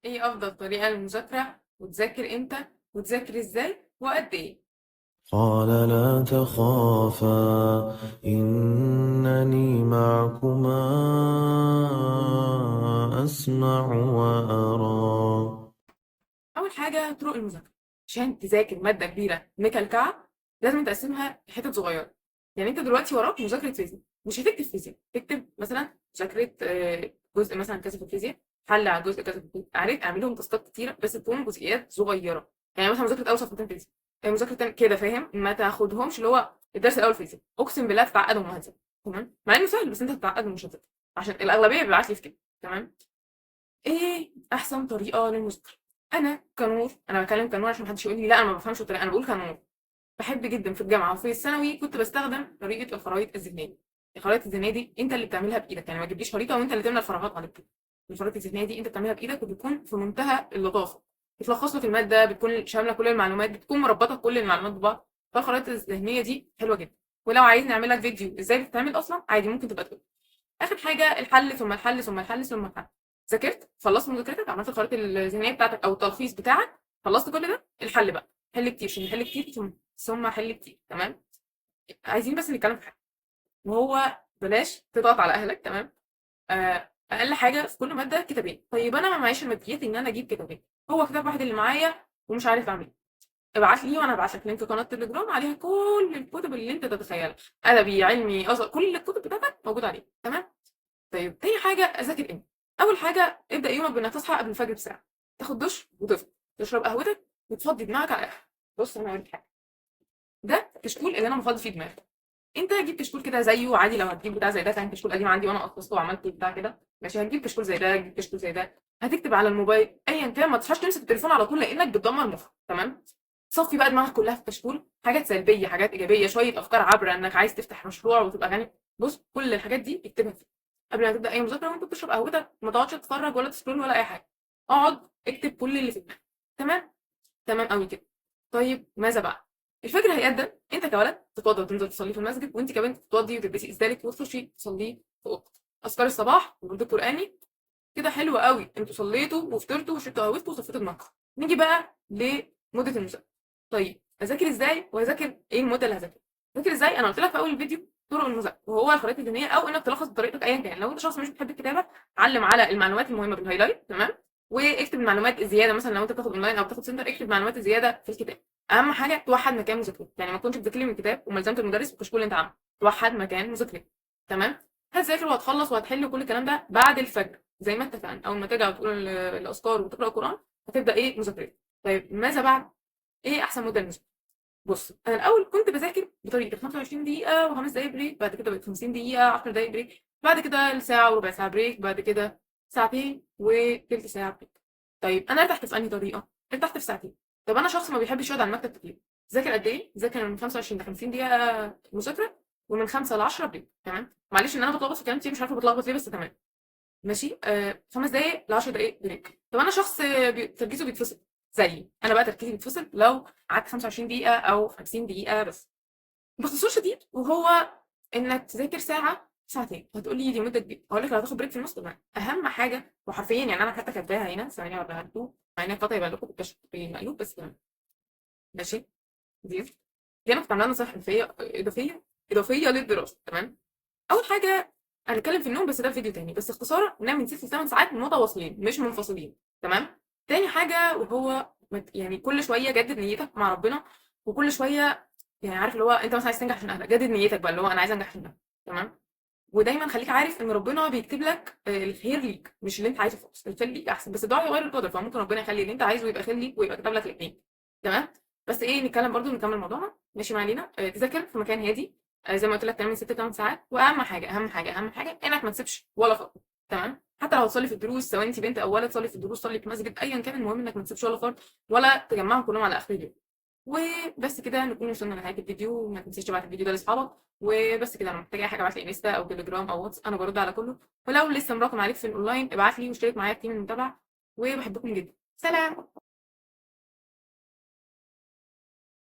ايه افضل طريقة للمذاكرة، وتذاكر امتى، وتذاكر ازاي، وقد ايه؟ قال لا تخافا إنني معكما أسمع وأرى. اول حاجة طرق المذاكرة. عشان تذاكر مادة كبيرة مكلكعة لازم تقسمها لحتت صغيرة. يعني انت دلوقتي وراك مذاكرة فيزياء، مش هتكتب فيزياء، تكتب مثلا مذاكرة جزء مثلا كذا في الفيزياء، حل على جزء كذا في الفيزياء، عارف اعملهم تاسكات كتيرة بس تكون جزئيات صغيرة. يعني مثلا مذاكرة اول صفحتين فيزياء، مذاكرة تاني كده، فاهم؟ ما تاخدهمش اللي هو الدرس الاول فيزياء، اقسم بالله تتعقد وهتذاكر. تمام، مع انه سهل بس انت هتتعقد ومش هتذاكر، عشان الاغلبية بيبعت لي في كده. تمام. ايه احسن طريقه للمذاكره؟ انا كنور، انا بكلم كنور عشان محدش يقول لي لا انا ما بفهمش الطريقه، انا بقول كنور. بحب جدا في الجامعه وفي الثانوي كنت بستخدم طريقه الخرائط الذهنيه. الخرائط الذهنيه دي انت اللي بتعملها بايدك، يعني ما تجيبليش خريطه وانت اللي تملى الفراغات على كده. الخرائط الذهنيه دي انت بتعملها بايدك وبتكون في منتهى اللطافه، بتلخص لك الماده، بتكون شامله كل المعلومات، بتكون مربطه كل المعلومات ببعض. فالخرائط الذهنيه دي حلوه جدا. ولو عايز نعمل لك فيديو ازاي بتتعمل اصلا عادي ممكن تبقى تقول. اخر حاجه الحل ثم الحل ثم الحل ثم الحل. ذاكرت، خلصت مذاكرتك، عملت الخريطه الذهنيه بتاعتك او التلخيص بتاعك، خلصت كل ده، الحل بقى. حل كتير ثم حل كتير ثم حل كتير. تمام. عايزين بس نتكلم في حاجه، وهو بلاش تضغط على اهلك. تمام. اقل حاجه في كل ماده كتابين. طيب انا ما معيش الماديات ان انا اجيب كتابين، هو كتاب واحد اللي معايا ومش عارف اعمل ايه. ابعت لي وانا ابعت لك لينك قناه تليجرام عليها كل الكتب اللي انت تتخيلها، ادبي علمي ازهر، كل الكتب بتاعتك موجوده عليها. تمام. طيب تاني حاجة أذاكر إمتى؟ أول حاجة ابدأ يومك بإنك تصحى قبل الفجر بساعة، تاخد دش وتفطر، تشرب قهوتك وتفضي دماغك على الآخر. بص أنا هقول لك حاجة، ده الكشكول اللي أنا بفضي فيه دماغي. أنت جيب كشكول كده زيه عادي، لو هتجيب بتاع زي ده، كان كشكول قديم عندي وأنا قصقصته وعملت بتاع كده، ماشي. هتجيب كشكول زي ده، جيب كشكول زي ده، هتكتب على الموبايل أيا كان، ما تصحاش تمسك التليفون على طول لأنك بتدمر مخك. تمام. صفي بقى دماغك كلها في الكشكول، حاجات سلبية حاجات إيجابية، شوية أفكار عبرة إنك عايز تفتح مشروع وتبقى غني. بص كل الحاجات دي اكتبها فيه قبل ما تبدا اي مذاكره، وانت بتشرب قهوتك ما تقعدش تتفرج ولا تسكرول ولا اي حاجه، اقعد اكتب كل اللي في دماغك. تمام. تمام قوي كده. طيب ماذا بعد؟ الفجر هيأذن، انت كولد تتوضى وتنزل تصلي في المسجد، وانت كمان تتوضي وتلبسي اسدالك وتخشي تصلي في اوضتك. اذكار الصباح والورد القراني كده حلو قوي، انتوا صليتوا وفطرتوا وشربتوا قهوتكم وصفيتوا دماغكم. نيجي بقى لمده المذاكره. طيب اذاكر ازاي وهذاكر ايه المده اللي هذاكرها؟ اذاكر ازاي؟ انا قلت لك في اول الفيديو طرق المذاكره، وهو الخرائط الذهنيه او انك تلخص بطريقتك ايا كان. لو انت شخص مش بتحب الكتابه، علم على المعلومات المهمه بالهايلايت. تمام. واكتب المعلومات الزياده، مثلا لو انت بتاخد اونلاين او بتاخد سنتر اكتب المعلومات الزياده في الكتاب. اهم حاجه توحد مكان مذاكرتك، يعني ما تكونش بتذاكر من الكتاب وملزمه المدرس والكشكول اللي انت عامله، توحد مكان مذاكرتك. تمام. هتذاكر وهتخلص وهتحل كل الكلام ده بعد الفجر زي ما اتفقنا. اول ما ترجع وتقول الاذكار وتقرا القران هتبدا ايه مذاكرتك. طيب ماذا بعد؟ ايه احسن مده للمذاكره؟ بص انا الاول كنت بذاكر بطريقه 25 دقيقه وخمس دقائق بريك، بعد كده بقت 50 دقيقه 10 دقائق بريك، بعد كده ساعه وربع ساعه بريك، بعد كده ساعتين وثلث ساعه بريك. طيب انا ارتحت في انهي طريقه؟ ارتحت في ساعتين. طب انا شخص ما بيحبش يقعد على المكتب كتير، ذاكر قد ايه؟ ذاكر من 25 ل 50 دقيقه مذاكره، ومن 5 ل 10 بريك. تمام. معلش ان انا بتلخبط في كلام كتير، مش عارفه بتلخبط ليه، بس تمام. ماشي. 5 دقايق ل 10 دقايق بريك. طب انا شخص تركيزه بيتفصل زيي، انا بقى تركيزي بيتفصل لو قعدت 25 دقيقه او 50 دقيقه بس. باختصار شديد وهو انك تذاكر ساعه ساعتين. هتقولي دي مده كبيره، هقول لك لو هتاخد بريك في النص تمام. اهم حاجه وحرفيا يعني انا حتى كاتباها هنا، ثواني اوريها لكم، مع انها فتره يبقى لكم الكشف المقلوب بس تمام. ماشي. دي انا كنت عاملاها نصائح اضافيه للدراسه. تمام. اول حاجه هنتكلم في النوم، بس ده في فيديو تاني، بس اختصارا نام من 6 ل 8 ساعات متواصلين مش منفصلين. تمام. تاني حاجه وهو يعني كل شويه جدد نيتك مع ربنا، وكل شويه يعني عارف اللي هو انت مثلا عايز تنجح عشان اهلك، جدد نيتك بقى اللي هو انا عايز انجح عشان اهلك. تمام. ودايما خليك عارف ان ربنا بيكتب لك الخير ليك مش اللي انت عايزه خالص، الخير ليك احسن، بس الدعاء يغير القدر، فممكن ربنا يخلي اللي انت عايزه يبقى خير ليك ويبقى كتب لك الاثنين. تمام. بس ايه نتكلم برضو نكمل موضوعنا ماشي. ما علينا. تذاكر في مكان هادي، زي ما قلت لك تنام من 6 ل 8 ساعات، واهم حاجه اهم حاجه انك ما تسيبش ولا فرض. تمام. حتى لو هتصلي في الدروس، سواء انت بنت او ولد، صلي في الدروس صلي في مسجد ايا كان، المهم انك ما تسيبش ولا فرض ولا تجمعهم كلهم على اخر اليوم. وبس كده نكون وصلنا لنهايه الفيديو. وما تنسيش تبعت الفيديو ده لاصحابك. وبس كده، لو محتاج اي حاجه ابعت لي انستا او تليجرام او واتس، انا برد على كله. ولو لسه مراكم عليك في الاونلاين ابعت لي واشترك معايا في تيم المتابعه. وبحبكم جدا. سلام.